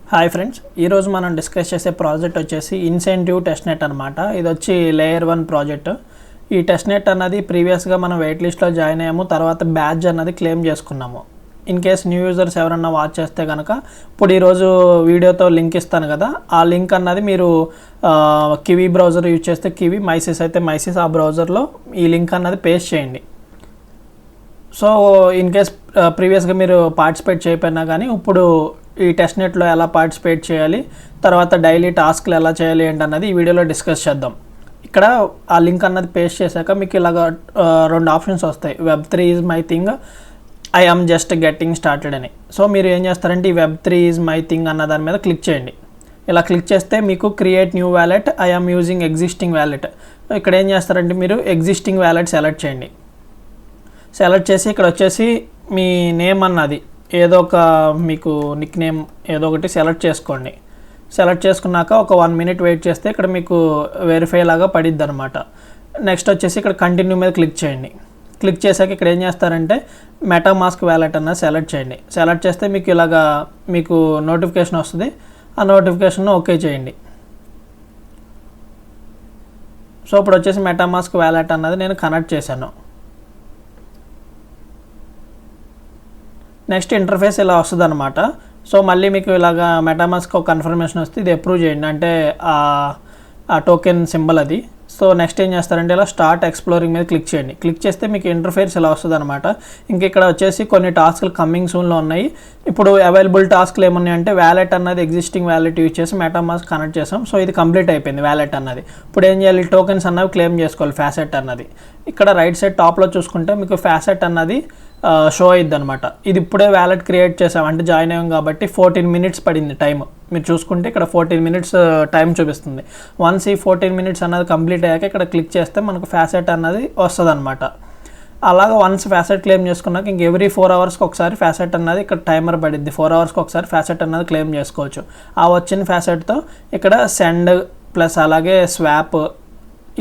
Hi friends, ఈరోజు మనం discuss చేసే ప్రాజెక్ట్ వచ్చేసి ఇన్సెంటివ్ టెస్ట్నెట్ అనమాట. ఇది వచ్చి లేయర్ 1 ప్రాజెక్ట్. ఈ టెస్ట్నెట్ అన్నది ప్రీవియస్గా మనం వెయిట్ లిస్ట్లో జాయిన్ అయ్యాము, తర్వాత బ్యాడ్జ్ అన్నది క్లెయిమ్ చేసుకున్నాము. ఇన్ కేస్ న్యూ యూజర్స్ ఎవరన్నా వాచ్ చేస్తే కనుక ఇప్పుడు ఈరోజు వీడియోతో లింక్ ఇస్తాను కదా, ఆ లింక్ అన్నది మీరు కివీ బ్రౌజర్ యూజ్ చేస్తే కివీ, మైసిస్ అయితే మైసిస్, ఆ బ్రౌజర్లో ఈ లింక్ అన్నది పేస్ట్ చేయండి. సో ఇన్ కేస్ ప్రీవియస్గా మీరు పార్టిసిపేట్ చేయకపోయినా కానీ ఇప్పుడు ఈ టెస్ట్నెట్లో ఎలా పార్టిసిపేట్ చేయాలి, తర్వాత డైలీ టాస్క్లు ఎలా చేయాలి ఏంటన్నది ఈ వీడియోలో డిస్కస్ చేద్దాం. ఇక్కడ ఆ లింక్ అన్నది పేస్ట్ చేశాక మీకు ఇలాగ 2 ఆప్షన్స్ వస్తాయి. Web3 is my thing, I am just getting started అని. సో మీరు ఏం చేస్తారంటే ఈ Web3 ఈజ్ మై థింగ్ అన్న దాని మీద క్లిక్ చేయండి. ఇలా క్లిక్ చేస్తే మీకు create new wallet, I am using existing wallet. ఇక్కడ ఏం చేస్తారంటే మీరు ఎగ్జిస్టింగ్ వ్యాలెట్ సెలెక్ట్ చేయండి. సెలెక్ట్ చేసి ఇక్కడ వచ్చేసి మీ నేమ్ అన్నది ఏదో ఒక మీకు నిక్ నేమ్ ఏదో ఒకటి సెలెక్ట్ చేసుకోండి. సెలెక్ట్ చేసుకున్నాక ఒక 1 minute వెయిట్ చేస్తే ఇక్కడ మీకు వెరిఫై లాగా పడిద్ది అనమాట. నెక్స్ట్ వచ్చేసి ఇక్కడ కంటిన్యూ మీద క్లిక్ చేయండి. క్లిక్ చేశాక ఇక్కడ ఏం చేస్తారంటే మెటామాస్క్ వ్యాలెట్ అన్నది సెలెక్ట్ చేయండి. సెలెక్ట్ చేస్తే మీకు ఇలాగా మీకు నోటిఫికేషన్ వస్తుంది. ఆ నోటిఫికేషన్ ఓకే చేయండి. సో ఇప్పుడు వచ్చేసి మెటామాస్క్ వ్యాలెట్ అన్నది నేను కనెక్ట్ చేశాను. నెక్స్ట్ ఇంటర్ఫేస్ ఇలా వస్తుంది అనమాట. సో మళ్ళీ మీకు ఇలాగా మెటామాస్క్ ఒక కన్ఫర్మేషన్ వస్తే ఇది అప్రూవ్ చేయండి, అంటే ఆ టోకెన్ సింబల్ అది. సో నెక్స్ట్ ఏం చేస్తారంటే ఇలా స్టార్ట్ ఎక్స్ప్లోరింగ్ మీద క్లిక్ చేయండి. క్లిక్ చేస్తే మీకు ఇంటర్ఫేస్ ఇలా వస్తుంది అనమాట. ఇంక ఇక్కడ వచ్చేసి కొన్ని టాస్క్లు కమింగ్ సూన్లో ఉన్నాయి. ఇప్పుడు అవైలబుల్ టాస్క్లు ఏమున్నాయంటే వ్యాలెట్ అన్నది ఎగ్జిస్టింగ్ వ్యాలెట్ యూజ్ చేసి మెటామాస్క్ కనెక్ట్ చేసాం. సో ఇది కంప్లీట్ అయిపోయింది వ్యాలెట్ అన్నది. ఇప్పుడు ఏం చేయాలి, టోకెన్స్ అన్నవి క్లెయిమ్ చేసుకోవాలి. ఫ్యాసెట్ అన్నది ఇక్కడ రైట్ సైడ్ టాప్లో చూసుకుంటే మీకు ఫ్యాసెట్ అన్నది షో అయ్యిద్ది అనమాట. ఇది ఇప్పుడే వ్యాలెట్ క్రియేట్ చేసాం అంటే జాయిన్ అయ్యాం కాబట్టి 14 minutes పడింది టైం. మీరు చూసుకుంటే ఇక్కడ 14 minutes టైం చూపిస్తుంది. వన్స్ ఈ 14 minutes అన్నది కంప్లీట్ అయ్యాక ఇక్కడ క్లిక్ చేస్తే మనకు ఫ్యాసెట్ అన్నది వస్తుంది అనమాట. అలాగా వన్స్ ఫ్యాసెట్ క్లెయిమ్ చేసుకున్నాక ఇంక ఎవ్రీ 4 hours-కి ఒకసారి ఫ్యాసెట్ అన్నది ఇక్కడ టైమర్ పడిద్ది. 4 hours-కి ఒకసారి ఫ్యాసెట్ అన్నది క్లెయిమ్ చేసుకోవచ్చు. ఆ వచ్చిన ఫ్యాసెట్తో ఇక్కడ సెండ్ ప్లస్ అలాగే స్వాప్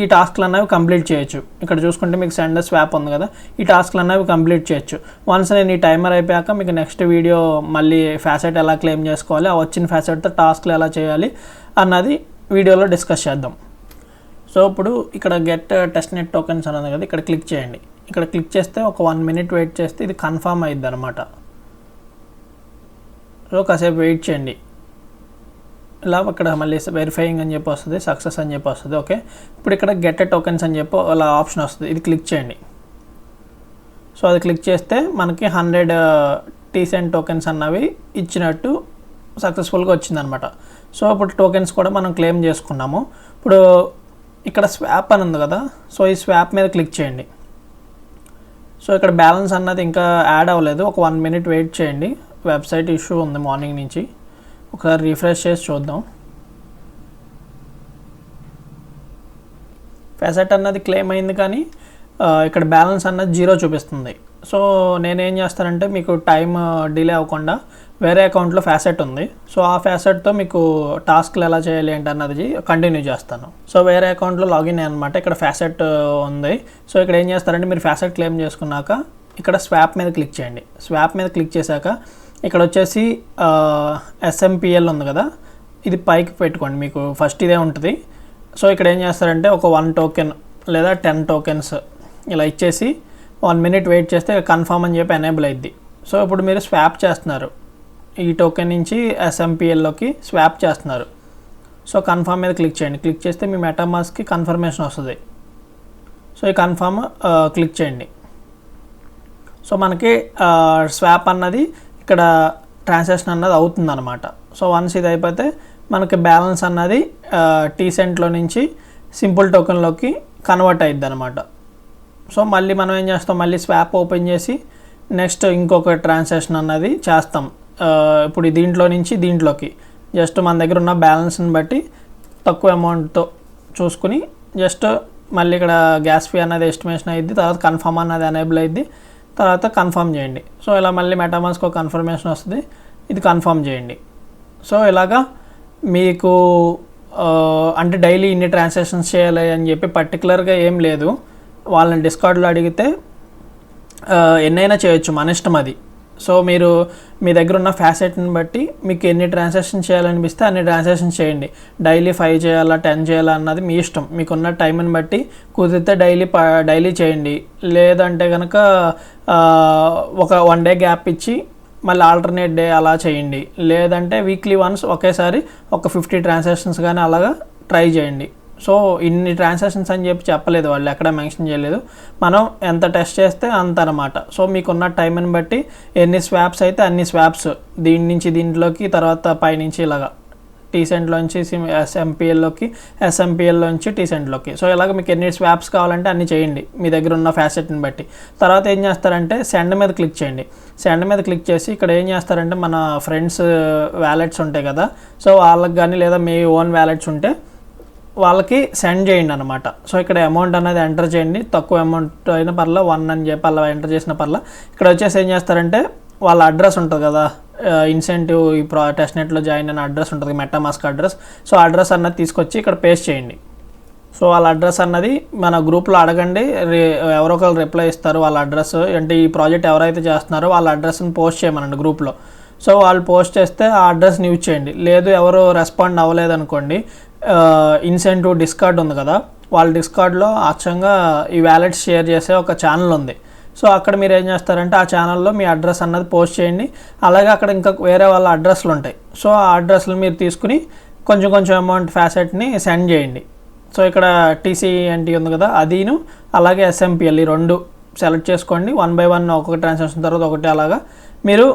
ఈ టాస్క్లు అనేవి కంప్లీట్ చేయొచ్చు. ఇక్కడ చూసుకుంటే మీకు సెండ్ స్వాప్ ఉంది కదా, ఈ టాస్క్లు అనేవి కంప్లీట్ చేయొచ్చు. వన్స్ నేను ఈ టైమర్ అయిపోయాక మీకు నెక్స్ట్ వీడియో మళ్ళీ ఫ్యాసెట్ ఎలా క్లెయిమ్ చేసుకోవాలి, ఆ వచ్చిన ఫ్యాసెట్తో టాస్క్లు ఎలా చేయాలి అన్నది వీడియోలో డిస్కస్ చేద్దాం. సో ఇప్పుడు ఇక్కడ గెట్ టెస్ట్నెట్ టోకెన్స్ అన్నది కదా, ఇక్కడ క్లిక్ చేయండి. ఇక్కడ క్లిక్ చేస్తే ఒక 1 minute వెయిట్ చేస్తే ఇది కన్ఫర్మ్ అయ్యిద్ది అనమాట. సో కాసేపు వెయిట్ చేయండి. ఇలా ఇక్కడ మళ్ళీ వెరిఫైయింగ్ అని చెప్పి వస్తుంది, సక్సెస్ అని చెప్పి వస్తుంది. ఓకే, ఇప్పుడు ఇక్కడ గెట్ టోకెన్స్ అని చెప్పి అలా ఆప్షన్ వస్తుంది, ఇది క్లిక్ చేయండి. సో అది క్లిక్ చేస్తే మనకి 100 T-Cent టోకెన్స్ అన్నవి ఇచ్చినట్టు సక్సెస్ఫుల్గా వచ్చిందనమాట. సో ఇప్పుడు టోకెన్స్ కూడా మనం క్లెయిమ్ చేసుకున్నాము. ఇప్పుడు ఇక్కడ స్వాప్ అని ఉంది కదా, సో ఈ స్వాప్ మీద క్లిక్ చేయండి. సో ఇక్కడ బ్యాలెన్స్ అన్నది ఇంకా యాడ్ అవ్వలేదు, ఒక 1 minute వెయిట్ చేయండి. వెబ్సైట్ ఇష్యూ ఉంది మార్నింగ్ నుంచి, ఒకసారి రిఫ్రెష్ చేసి చూద్దాం. ఫ్యాసెట్ అన్నది క్లెయిమ్ అయింది కానీ ఇక్కడ బ్యాలెన్స్ అన్నది 0 చూపిస్తుంది. సో నేనేం చేస్తానంటే మీకు టైం డిలే అవ్వకుండా వేరే అకౌంట్లో ఫ్యాసెట్ ఉంది, సో ఆ ఫ్యాసెట్తో మీకు టాస్క్లు ఎలా చేయాలి ఏంటన్నది కంటిన్యూ చేస్తాను. సో వేరే అకౌంట్లో లాగిన్ అనమాట, ఇక్కడ ఫ్యాసెట్ ఉంది. సో ఇక్కడ ఏం చేస్తారంటే మీరు ఫ్యాసెట్ క్లెయిమ్ చేసుకున్నాక ఇక్కడ స్వాప్ మీద క్లిక్ చేయండి. స్వాప్ మీద క్లిక్ చేశాక ఇక్కడ వచ్చేసి SMPL ఉంది కదా, ఇది పైకి పెట్టుకోండి, మీకు ఫస్ట్ ఇదే ఉంటుంది. సో ఇక్కడ ఏం చేస్తారంటే ఒక 1 token లేదా 10 tokens ఇలా ఇచ్చేసి 1 minute వెయిట్ చేస్తే కన్ఫర్మ్ అని చెప్పి ఎనేబుల్ అయ్యిద్ది. సో ఇప్పుడు మీరు స్వాప్ చేస్తున్నారు, ఈ టోకెన్ నుంచి SMPLలోకి స్వాప్ చేస్తున్నారు. సో కన్ఫర్మ్ మీద క్లిక్ చేయండి. క్లిక్ చేస్తే మీ మెటామాస్క్కి కన్ఫర్మేషన్ వస్తుంది. సో ఈ కన్ఫర్మ్ క్లిక్ చేయండి. సో మనకి స్వాప్ అన్నది ఇక్కడ ట్రాన్సాక్షన్ అన్నది అవుతుందన్నమాట. సో వన్స్ ఇది అయిపోతే మనకి బ్యాలెన్స్ అన్నది T-Centలో నుంచి సింపుల్ టోకెన్లోకి కన్వర్ట్ అయ్యిద్ది అనమాట. సో మళ్ళీ మనం ఏం చేస్తాం, మళ్ళీ స్వాప్ ఓపెన్ చేసి నెక్స్ట్ ఇంకొక ట్రాన్సాక్షన్ అన్నది చేస్తాం. ఇప్పుడు దీంట్లో నుంచి దీంట్లోకి జస్ట్ మన దగ్గర ఉన్న బ్యాలెన్స్ని బట్టి తక్కువ అమౌంట్తో చూసుకుని జస్ట్ మళ్ళీ ఇక్కడ గ్యాస్ ఫీ అన్నది ఎస్టిమేషన్ అయ్యిద్ది, తర్వాత కన్ఫర్మ్ అన్నది ఎనేబుల్ అయ్యిద్ది, తర్వాత కన్ఫర్మ్ చేయండి. సో ఇలా మళ్ళీ మెటామాస్క్ కన్ఫర్మేషన్ వస్తుంది, ఇది కన్ఫర్మ్ చేయండి. సో ఇలాగా మీకు అంటే డైలీ ఇన్ని ట్రాన్సాక్షన్స్ చేయాలి అని చెప్పి పర్టికులర్గా ఏం లేదు. వాళ్ళని డిస్కార్డ్లో అడిగితే ఎన్నైనా చేయొచ్చు, మన ఇష్టం అది. సో మీరు మీ దగ్గర ఉన్న ఫ్యాసెట్ని బట్టి మీకు ఎన్ని ట్రాన్సాక్షన్ చేయాలనిపిస్తే అన్ని ట్రాన్సాక్షన్ చేయండి. డైలీ 5 చేయాలా 10 చేయాలా అన్నది మీ ఇష్టం. మీకున్న టైంని బట్టి కుదిరితే డైలీ చేయండి. లేదంటే కనుక ఒక 1 డే గ్యాప్ ఇచ్చి మళ్ళీ ఆల్టర్నేట్ డే అలా చేయండి. లేదంటే వీక్లీ వన్స్ ఒకేసారి ఒక 50 ట్రాన్సాక్షన్స్ కానీ అలాగా ట్రై చేయండి. సో ఇన్ని ట్రాన్సాక్షన్స్ అని చెప్పలేదు, వాళ్ళు ఎక్కడ మెన్షన్ చేయలేదు. మనం ఎంత టెస్ట్ చేస్తే అంత అనమాట. సో మీకున్న టైంని బట్టి ఎన్ని స్వాప్స్ అయితే అన్ని స్వాప్స్, దీని నుంచి దీంట్లోకి, తర్వాత పైనుంచి ఇలాగా టీసెంట్లోంచి ఎస్ఎంపిఎల్లోకి, ఎస్ఎంపిఎల్లోంచి టీసెంట్లోకి. సో ఇలాగ మీకు ఎన్ని స్వాప్స్ కావాలంటే అన్ని చేయండి మీ దగ్గర ఉన్న ఫ్యాసెట్ని బట్టి. తర్వాత ఏం చేస్తారంటే సెండ్ మీద క్లిక్ చేయండి. సెండ్ మీద క్లిక్ చేసి ఇక్కడ ఏం చేస్తారంటే మన ఫ్రెండ్స్ వ్యాలెట్స్ ఉంటాయి కదా, సో వాళ్ళకి కానీ లేదా మీ ఓన్ వ్యాలెట్స్ ఉంటే వాళ్ళకి సెండ్ చేయండి అనమాట. సో ఇక్కడ అమౌంట్ అనేది ఎంటర్ చేయండి. తక్కువ అమౌంట్ అయినా పర్లా, 1 అని చెప్పి అలా ఎంటర్ చేసిన పర్లా. ఇక్కడ వచ్చేసి ఏం చేస్తారంటే వాళ్ళ అడ్రస్ ఉంటుంది కదా, ఇన్సెంటివ్ ఈ టెస్ట్ నెట్లో జాయిన్ అయిన అడ్రస్ ఉంటుంది, మెటామాస్క్ అడ్రస్. సో అడ్రస్ అన్నది తీసుకొచ్చి ఇక్కడ పేస్ట్ చేయండి. సో వాళ్ళ అడ్రస్ అన్నది మన గ్రూప్లో అడగండి, ఎవరో ఒకరు రిప్లై ఇస్తారు. వాళ్ళ అడ్రస్ అంటే ఈ ప్రాజెక్ట్ ఎవరైతే చేస్తున్నారో వాళ్ళ అడ్రస్ని పోస్ట్ చేయమనండి గ్రూప్లో. సో వాళ్ళు పోస్ట్ చేస్తే ఆ అడ్రస్ని యూజ్ చేయండి. లేదు ఎవరు రెస్పాండ్ అవ్వలేదనుకోండి, ఇన్సెంటివ్ డిస్కార్డ్ ఉంది కదా, వాళ్ళ డిస్కార్డ్లో అచ్చంగా ఈ వ్యాలెట్స్ షేర్ చేసే ఒక ఛానల్ ఉంది. సో అక్కడ మీరు ఏం చేస్తారంటే ఆ ఛానల్లో మీ అడ్రస్ అన్నది పోస్ట్ చేయండి. అలాగే అక్కడ ఇంకా వేరే వాళ్ళ అడ్రస్లు ఉంటాయి. సో ఆ అడ్రస్లు మీరు తీసుకుని కొంచెం అమౌంట్ ఫ్యాసెట్ని సెండ్ చేయండి. సో ఇక్కడ TCNT ఉంది కదా, అదిను అలాగే SMPL ఈ 2 సెలెక్ట్ చేసుకోండి. 1 by 1 ఒక్కొక్క ట్రాన్సాక్షన్ తర్వాత ఒకటి అలాగా మీరు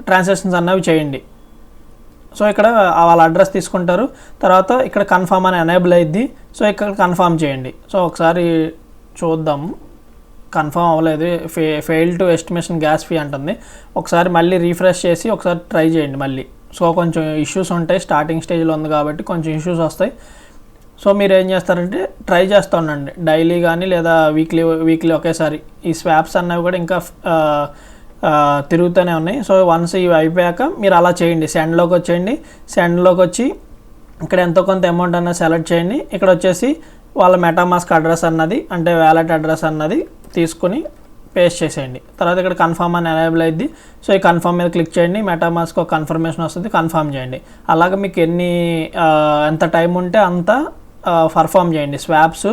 ట్రాన్సాక్షన్స్ అన్నవి చేయండి. సో ఇక్కడ వాళ్ళ అడ్రస్ తీసుకుంటారు. తర్వాత ఇక్కడ కన్ఫర్మ్ అని ఎనేబుల్ అయ్యిద్ది. సో ఇక్కడ కన్ఫర్మ్ చేయండి. సో ఒకసారి చూద్దాము, కన్ఫర్మ్ అవ్వలేదు, fail to estimation gas fee అంటుంది. ఒకసారి మళ్ళీ రీఫ్రెష్ చేసి ఒకసారి ట్రై చేయండి మళ్ళీ. సో కొంచెం ఇష్యూస్ ఉంటాయి, స్టార్టింగ్ స్టేజ్లో ఉంది కాబట్టి కొంచెం ఇష్యూస్ వస్తాయి. సో మీరు ఏం చేస్తారంటే ట్రై చేస్తూ ఉండండి డైలీ కానీ లేదా వీక్లీ ఒకేసారి. ఈ స్వాప్స్ అన్నవి కూడా ఇంకా తిరుగుతూనే ఉన్నాయి. సో వన్స్ ఇవి అయిపోయాక మీరు అలా చేయండి. సెండ్లోకి వచ్చేయండి. సెండ్లోకి వచ్చి ఇక్కడ ఎంతో కొంత అమౌంట్ అన్నది సెలెక్ట్ చేయండి. ఇక్కడ వచ్చేసి వాళ్ళ మెటామాస్క్ అడ్రస్ అన్నది అంటే వ్యాలెట్ అడ్రస్ అన్నది తీసుకుని పేస్ట్ చేసేయండి. తర్వాత ఇక్కడ కన్ఫర్మ్ అని ఎనేబుల్ అయ్యిద్ది. సో ఈ కన్ఫర్మ్ మీద క్లిక్ చేయండి. మెటామాస్క్ ఒక కన్ఫర్మేషన్ వస్తుంది, కన్ఫర్మ్ చేయండి. అలాగే మీకు ఎంత టైం ఉంటే అంత పర్ఫామ్ చేయండి స్వాప్స్,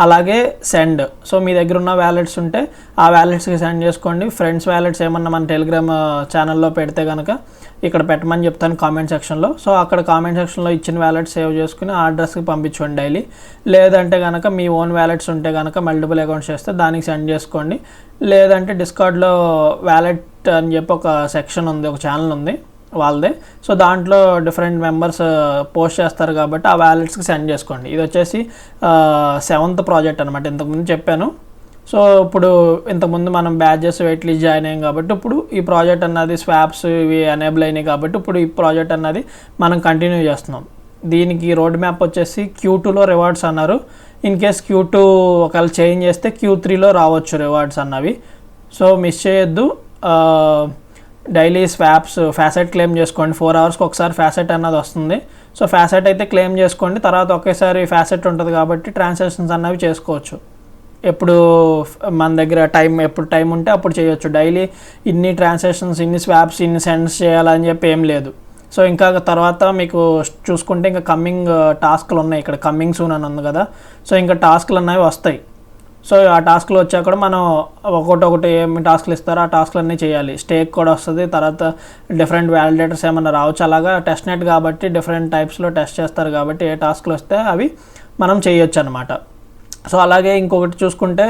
అలాగే సెండ్. సో మీ దగ్గర ఉన్న వ్యాలెట్స్ ఉంటే ఆ వ్యాలెట్స్కి సెండ్ చేసుకోండి. ఫ్రెండ్స్ వ్యాలెట్స్ ఏమన్నా మన టెలిగ్రామ్ ఛానల్లో పెడితే కనుక ఇక్కడ పెట్టమని చెప్తాను కామెంట్ సెక్షన్లో. సో అక్కడ కామెంట్ సెక్షన్లో ఇచ్చిన వ్యాలెట్స్ సేవ్ చేసుకుని ఆ అడ్రస్కి పంపించండి డైలీ. లేదంటే కనుక మీ ఓన్ వ్యాలెట్స్ ఉంటే కనుక మల్టిపుల్ అకౌంట్స్ చేస్తే దానికి సెండ్ చేసుకోండి. లేదంటే డిస్కార్డ్లో వ్యాలెట్ అని చెప్పి ఒక సెక్షన్ ఉంది, ఒక ఛానల్ ఉంది వాళ్ళదే. సో దాంట్లో డిఫరెంట్ మెంబర్స్ పోస్ట్ చేస్తారు కాబట్టి ఆ వ్యాలెట్స్కి సెండ్ చేసుకోండి. ఇది వచ్చేసి 7th ప్రాజెక్ట్ అనమాట, ఇంతకుముందు చెప్పాను. సో ఇప్పుడు ఇంతకుముందు మనం బ్యాచెస్ వెయిట్లీ జాయిన్ అయ్యాం కాబట్టి ఇప్పుడు ఈ ప్రాజెక్ట్ అన్నది స్వాప్స్ ఇవి ఎనేబుల్ అయినాయి కాబట్టి ఇప్పుడు ఈ ప్రాజెక్ట్ అన్నది మనం కంటిన్యూ చేస్తున్నాం. దీనికి రోడ్ మ్యాప్ వచ్చేసి Q2లో రివార్డ్స్ అన్నారు. ఇన్ కేస్ Q2 ఒకవేళ చేంజ్ చేస్తే Q3లో రావచ్చు రివార్డ్స్ అన్నవి. సో మిస్ చేయొద్దు. డైలీ ఫ్యాసెట్ క్లెయిమ్ చేసుకోండి. 4 అవర్స్కి ఒకసారి ఫ్యాసెట్ అన్నది వస్తుంది. సో ఫ్యాసెట్ అయితే క్లెయిమ్ చేసుకోండి. తర్వాత ఒకేసారి ఫ్యాసెట్ ఉంటుంది కాబట్టి ట్రాన్సాక్షన్స్ అన్నవి చేసుకోవచ్చు. ఎప్పుడు మన దగ్గర ఎప్పుడు టైం ఉంటే అప్పుడు చేయొచ్చు. డైలీ ఇన్ని ట్రాన్సాక్షన్స్, ఇన్ని స్వాప్స్, ఇన్ని సెండ్స్ చేయాలని చెప్పి ఏం లేదు. సో ఇంకా తర్వాత మీకు చూసుకుంటే ఇంకా కమింగ్ టాస్క్లు ఉన్నాయి. ఇక్కడ కమింగ్ సూన్ అని ఉంది కదా, సో ఇంకా టాస్క్లు అన్నవి వస్తాయి. సో ఆ టాస్క్లు వచ్చాక కూడా మనం ఒకటి ఏమి టాస్క్లు ఇస్తారో ఆ టాస్క్లు అన్నీ చేయాలి. స్టేక్ కూడా వస్తుంది. తర్వాత డిఫరెంట్ వ్యాలిడేటర్స్ ఏమన్నా రావచ్చు. అలాగా టెస్ట్ నెట్ కాబట్టి డిఫరెంట్ టైప్స్లో టెస్ట్ చేస్తారు కాబట్టి ఏ టాస్క్లు వస్తే అవి మనం చేయొచ్చు అనమాట. సో అలాగే ఇంకొకటి చూసుకుంటే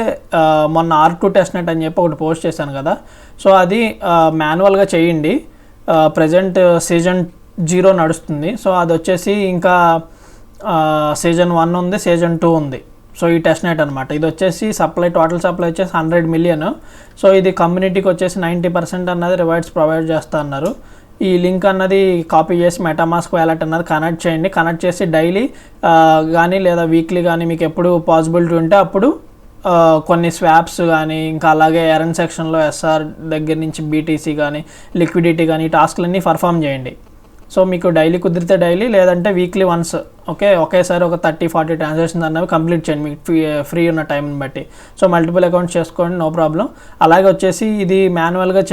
మొన్న R2 టెస్ట్ నెట్ అని చెప్పి ఒకటి పోస్ట్ చేశాను కదా, సో అది మాన్యువల్గా చేయండి. ప్రజెంట్ సీజన్ 0 నడుస్తుంది. సో అది వచ్చేసి ఇంకా సీజన్ 1 ఉంది, సీజన్ 2 ఉంది. సో ఈ టెస్ట్ నెట్ అనమాట. ఇది వచ్చేసి టోటల్ సప్లై వచ్చేసి 100 మిలియన్. సో ఇది కమ్యూనిటీకి వచ్చేసి 90% అన్నది రివార్డ్స్ ప్రొవైడ్ చేస్తా అన్నారు. ఈ లింక్ అన్నది కాపీ చేసి మెటామాస్క్ వ్యాలెట్ అన్నది కనెక్ట్ చేయండి. కనెక్ట్ చేసి డైలీ కానీ లేదా వీక్లీ కానీ మీకు ఎప్పుడు పాసిబిలిటీ ఉంటే అప్పుడు కొన్ని స్వాప్స్ కానీ ఇంకా అలాగే ఎర్న్ సెక్షన్లో SR దగ్గర నుంచి BTC కానీ లిక్విడిటీ కానీ టాస్క్లన్నీ పర్ఫామ్ చేయండి. సో మీకు డైలీ కుదిరితే డైలీ, లేదంటే వీక్లీ వన్స్ ఓకే ఒకేసారి ఒక 30-40 ట్రాన్సాక్షన్స్ అన్నవి కంప్లీట్ చేయండి మీకు ఫ్రీ ఉన్న టైంని బట్టి. సో మల్టిపుల్ అకౌంట్స్ చేసుకోండి, నో ప్రాబ్లం. అలాగే వచ్చేసి ఇది మాన్యువల్గా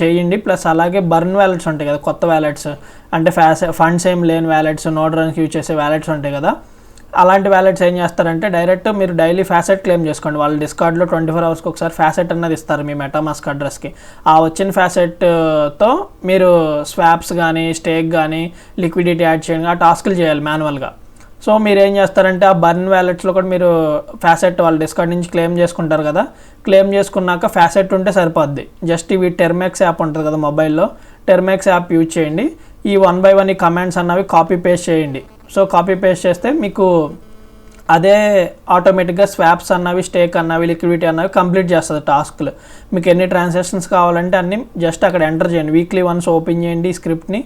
చేయండి. ప్లస్ అలాగే బర్న్ వ్యాలెట్స్ ఉంటాయి కదా, కొత్త వ్యాలెట్స్ అంటే ఫండ్స్ ఏం లేని వ్యాలెట్స్, నో రన్స్ యూజ్ చేసే వ్యాలెట్స్ ఉంటాయి కదా, అలాంటి వ్యాలెట్స్ ఏం చేస్తారంటే డైరెక్ట్ మీరు డైలీ ఫ్యాసెట్ క్లెయిమ్ చేసుకోండి. వాళ్ళు డిస్కార్డ్లో 24 అవర్స్కి ఒకసారి ఫ్యాసెట్ అన్నది ఇస్తారు మీ మెటామాస్క్ అడ్రస్కి. ఆ వచ్చిన ఫ్యాసెట్తో మీరు స్వాప్స్ కానీ, స్టేక్ కానీ, లిక్విడిటీ యాడ్ చేయండి, ఆ టాస్క్లు చేయాలి మాన్యువల్గా. సో మీరు ఏం చేస్తారంటే ఆ బర్న్ వ్యాలెట్స్లో కూడా మీరు ఫ్యాసెట్ వాళ్ళు డిస్కార్డ్ నుంచి క్లెయిమ్ చేసుకుంటారు కదా, క్లెయిమ్ చేసుకున్నాక ఫ్యాసెట్ ఉంటే సరిపోద్ది. జస్ట్ ఇవి టెర్మెక్స్ యాప్ ఉంటుంది కదా మొబైల్లో, టెర్మెక్స్ యాప్ యూజ్ చేయండి. ఈ 1 by 1 ఈ కమాండ్స్ అన్నవి కాపీ పేస్ట్ చేయండి. సో కాపీ పేస్ట్ చేస్తే మీకు అదే ఆటోమేటిక్గా స్వాప్స్ అన్నవి, స్టేక్ అన్నవి, లిక్విడిటీ అన్నవి కంప్లీట్ చేస్తుంది టాస్క్లు. మీకు ఎన్ని ట్రాన్సాక్షన్స్ కావాలంటే అన్ని జస్ట్ అక్కడ ఎంటర్ చేయండి. వీక్లీ వన్స్ ఓపెన్ చేయండి స్క్రిప్ట్ని,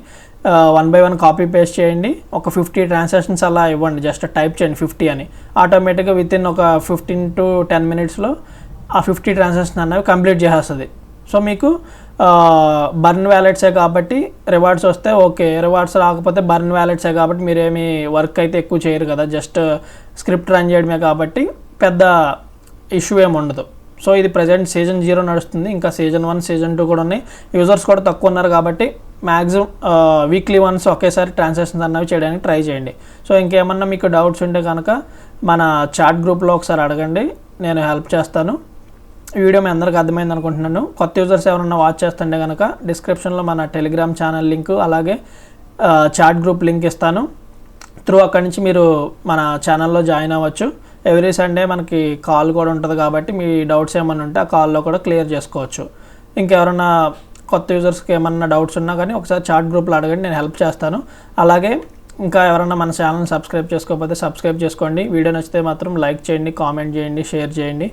1 by 1 కాపీ పేస్ట్ చేయండి. ఒక 50 ట్రాన్సాక్షన్స్ అలా ఇవ్వండి, జస్ట్ టైప్ చేయండి 50 అని. ఆటోమేటిక్గా వితిన్ ఒక 15 to 10 minutesలో ఆ 50 ట్రాన్సాక్షన్ అన్నవి కంప్లీట్ చేసేస్తుంది. సో మీకు బర్న్ వ్యాలెట్సే కాబట్టి రివార్డ్స్ వస్తే ఓకే, రివార్డ్స్ రాకపోతే బర్న్ వ్యాలెట్సే కాబట్టి మీరేమి వర్క్ అయితే ఎక్కువ చేయరు కదా, జస్ట్ స్క్రిప్ట్ రన్ చేయడమే కాబట్టి పెద్ద ఇష్యూ ఏమి ఉండదు. సో ఇది ప్రజెంట్ సీజన్ 0 నడుస్తుంది, ఇంకా సీజన్ 1, సీజన్ 2 కూడా ఉన్నాయి. యూజర్స్ కూడా తక్కువ ఉన్నారు కాబట్టి మ్యాక్సిమం వీక్లీ వన్స్ ఒకేసారి ట్రాన్సాక్షన్స్ అన్నవి చేయడానికి ట్రై చేయండి. సో ఇంకేమన్నా మీకు డౌట్స్ ఉంటే కనుక మన చాట్ గ్రూప్లో ఒకసారి అడగండి, నేను హెల్ప్ చేస్తాను. వీడియో మీ అందరికి అర్థమైంది అనుకుంటున్నాను. కొత్త యూజర్స్ ఎవరన్నా వాచ్ చేస్తుంటే కనుక డిస్క్రిప్షన్లో మన టెలిగ్రామ్ ఛానల్ లింక్, అలాగే చాట్ గ్రూప్ లింక్ ఇస్తాను. అక్కడి నుంచి మీరు మన ఛానల్లో జాయిన్ అవ్వచ్చు. ఎవ్రీ సండే మనకి కాల్ కూడా ఉంటుంది కాబట్టి మీ డౌట్స్ ఏమన్నా ఉంటే ఆ కాల్లో కూడా క్లియర్ చేసుకోవచ్చు. ఇంకెవరన్నా కొత్త యూజర్స్కి ఏమన్నా డౌట్స్ ఉన్నా కానీ ఒకసారి చాట్ గ్రూప్లో అడగండి, నేను హెల్ప్ చేస్తాను. అలాగే ఇంకా ఎవరన్నా మన ఛానల్ని సబ్స్క్రైబ్ చేసుకోకపోతే సబ్స్క్రైబ్ చేసుకోండి. వీడియో నచ్చితే మాత్రం లైక్ చేయండి, కామెంట్ చేయండి, షేర్ చేయండి.